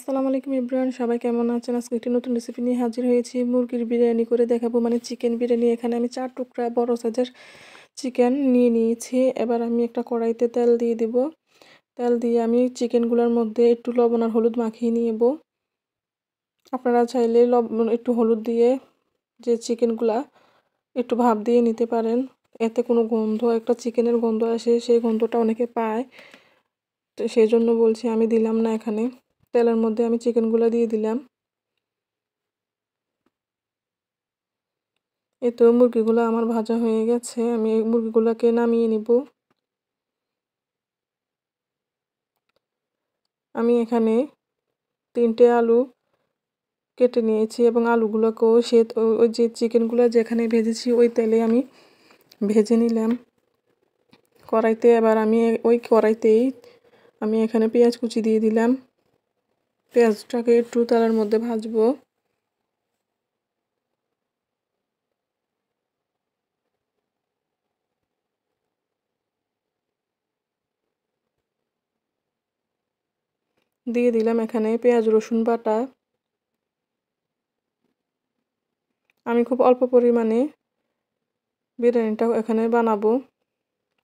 আসসালামু আলাইকুম এভরিওয়ান, সবাই কেমন আছেন? আজকে একটি নতুন রেসিপি নিয়ে হাজির হয়েছি। মুরগির বিরিয়ানি করে দেখাবো, মানে চিকেন বিরিয়ানি। এখানে আমি 4 টুকরা বড় সাইজের চিকেন নিয়ে নিয়েছি। এবার আমি একটা কড়াইতে তেল দিয়ে দিব। তেল দিয়ে আমি চিকেনগুলোর মধ্যে একটু লবণ আর হলুদ মাখিয়ে নিব। আপনারা চাইলে লবণ একটু হলুদ দিয়ে যে চিকেনগুলা একটু ভাপ দিয়ে নিতে পারেন। এতে কোনো গন্ধ, একটা চিকেনের গন্ধ আসে, সেই গন্ধটা অনেকে পায়। তো সেই জন্য বলছি, আমি দিলাম না এখানে। তেলের মধ্যে আমি চিকেনগুলো দিয়ে দিলাম। এই তো মুরগিগুলো আমার ভাজা হয়ে গেছে। আমি এই মুরগিগুলোকে নামিয়ে নিব। আমি এখানে 3টে আলু কেটে নিয়েছি এবং আলুগুলোকেও ওই যে চিকেনগুলো যেখানে ভেজেছি ওই তেলে আমি ভেজে নিলাম কড়াইতে। এবার আমি ওই কড়াইতেই আমি এখানে পেঁয়াজ কুচি দিয়ে দিলাম। পেঁয়াজটাকে একটু তেলের মধ্যে ভাজবো। দিয়ে দিলাম এখানে পেঁয়াজ রসুন বাটা। আমি খুব অল্প পরিমাণে বিরিয়ানিটা এখানে বানাবো।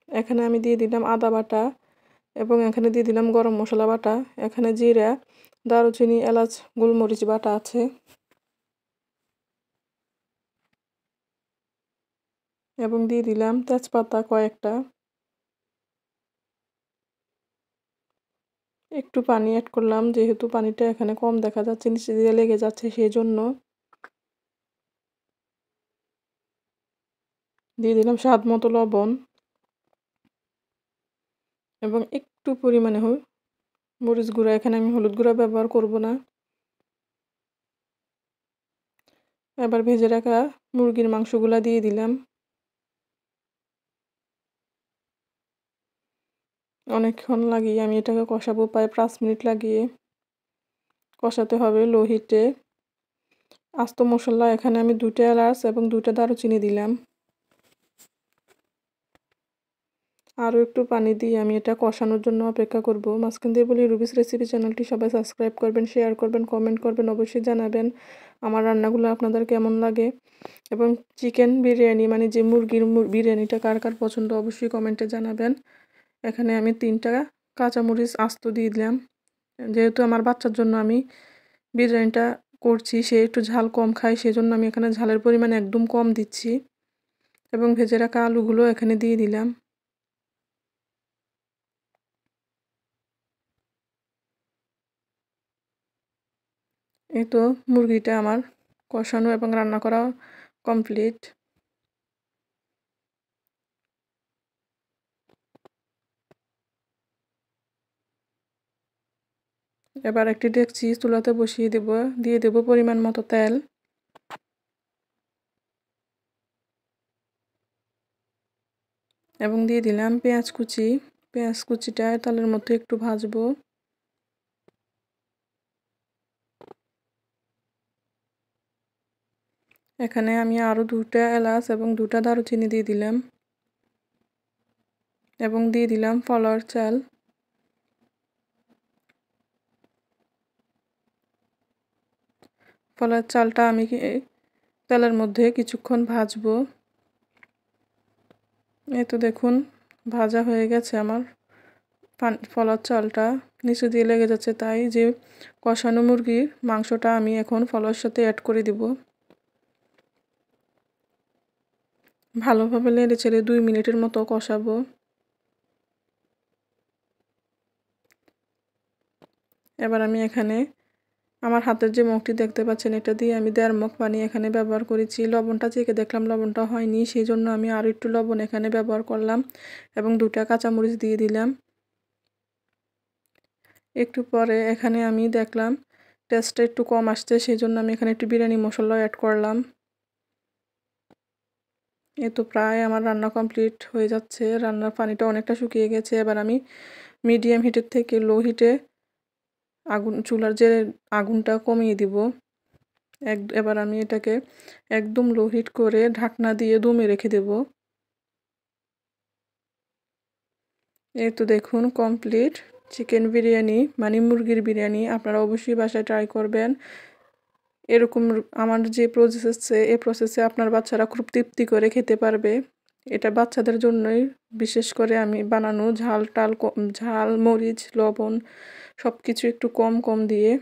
এখানে আমি দিয়ে দিলাম আদা বাটা এবং এখানে দিয়ে দিলাম গরম মশলা বাটা। এখানে জিরা, দারুচিনি, এলাচ, গোলমরিচ বাটা আছে এবং দিয়ে দিলাম তেজপাতা কয়েকটা। একটু পানি অ্যাড করলাম, যেহেতু পানিটা এখানে কম দেখা যাচ্ছে, নিচে দিয়ে লেগে যাচ্ছে, সেই জন্য। দিয়ে দিলাম স্বাদ মতো লবণ এবং একটু পরিমাণে মরিচ গুঁড়া। এখানে আমি হলুদ গুঁড়া ব্যবহার করব না। এবার ভেজে রাখা মুরগির মাংসগুলা দিয়ে দিলাম। অনেকক্ষণ লাগিয়ে আমি এটাকে কষাবো, প্রায় 5 মিনিট লাগিয়ে কষাতে হবে লো হিটে। আস্ত মশলা এখানে আমি 2টা এলাচ এবং 2টা দারুচিনি দিলাম। আরও একটু পানি দিয়ে আমি এটা কষানোর জন্য অপেক্ষা করব। মাঝখান দিয়ে বলি, রুবিস রেসিপি চ্যানেলটি সবাই সাবস্ক্রাইব করবেন, শেয়ার করবেন, কমেন্ট করবেন, অবশ্যই জানাবেন আমার রান্নাগুলো আপনাদের কেমন লাগে। এবং চিকেন বিরিয়ানি, মানে যে মুরগির বিরিয়ানিটা কার কার পছন্দ অবশ্যই কমেন্টে জানাবেন। এখানে আমি 3টা কাঁচামরিচ আস্ত দিয়ে দিলাম। যেহেতু আমার বাচ্চার জন্য আমি বিরিয়ানিটা করছি, সে একটু ঝাল কম খায়, সেজন্য আমি এখানে ঝালের পরিমাণ একদম কম দিচ্ছি। এবং ভেজে রাখা আলুগুলো এখানে দিয়ে দিলাম। এই তো মুরগিটা আমার কষানো এবং রান্না করা কমপ্লিট। এবার একটি ডেকচি চুলাতে বসিয়ে দেব, দিয়ে দেব পরিমাণ মতো তেল এবং দিয়ে দিলাম পেঁয়াজ কুচি। পেঁয়াজ কুচিটা তেলের মধ্যে একটু ভাজবো। এখানে আমি আরও 2টা এলাচ এবং 2টা দারুচিনি দিয়ে দিলাম এবং দিয়ে দিলাম ফলার চাল। ফলার চালটা আমি তেলের মধ্যে কিছুক্ষণ ভাজবো। এই তো দেখুন ভাজা হয়ে গেছে আমার ফলার চালটা, নিচে দিয়ে লেগে যাচ্ছে, তাই যে কষানো মুরগির মাংসটা আমি এখন ফলার সাথে অ্যাড করে দিব। ভালোভাবে নেড়ে চেড়ে 2 মিনিটের মতো কষাবো। এবার আমি এখানে আমার হাতের যে মগটি দেখতে পাচ্ছেন, এটা দিয়ে আমি 1.5 মগ পানি এখানে ব্যবহার করেছি। লবণটা চেখে দেখলাম লবণটা হয়নি, সেই জন্য আমি আরও একটু লবণ এখানে ব্যবহার করলাম এবং 2টা কাঁচামরিচ দিয়ে দিলাম। একটু পরে এখানে আমি দেখলাম টেস্টটা একটু কম আসছে, সেই জন্য আমি এখানে একটু বিরিয়ানি মশলা অ্যাড করলাম। এই তো প্রায় আমার রান্না কমপ্লিট হয়ে যাচ্ছে, রান্নার পানিটা অনেকটা শুকিয়ে গেছে। এবার আমি মিডিয়াম হিটের থেকে লো হিটে চুলার যে আগুনটা কমিয়ে দিব। এবার আমি এটাকে একদম লো হিট করে ঢাকনা দিয়ে দমে রেখে দেব। এই তো দেখুন কমপ্লিট, চিকেন বিরিয়ানি মানে মুরগির বিরিয়ানি আপনারা অবশ্যই বাসায় ট্রাই করবেন। এরকম আমার যে প্রসেস আছে এই প্রসেসে আপনার বাচ্চারা খুব তৃপ্তি করে খেতে পারবে। এটা বাচ্চাদের জন্যই বিশেষ করে আমি বানানো, ঝাল মরিচ লবণ সব কিছু একটু কম কম দিয়ে।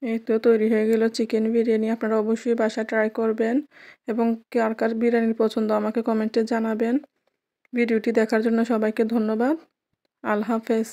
এই তো তৈরি হয়ে গেল চিকেন বিরিয়ানি। আপনারা অবশ্যই বাসায় ট্রাই করবেন এবং কার কার বিরিয়ানি পছন্দ আমাকে কমেন্টে জানাবেন। ভিডিওটি দেখার জন্য সবাইকে ধন্যবাদ। আল্লাহ হাফেজ।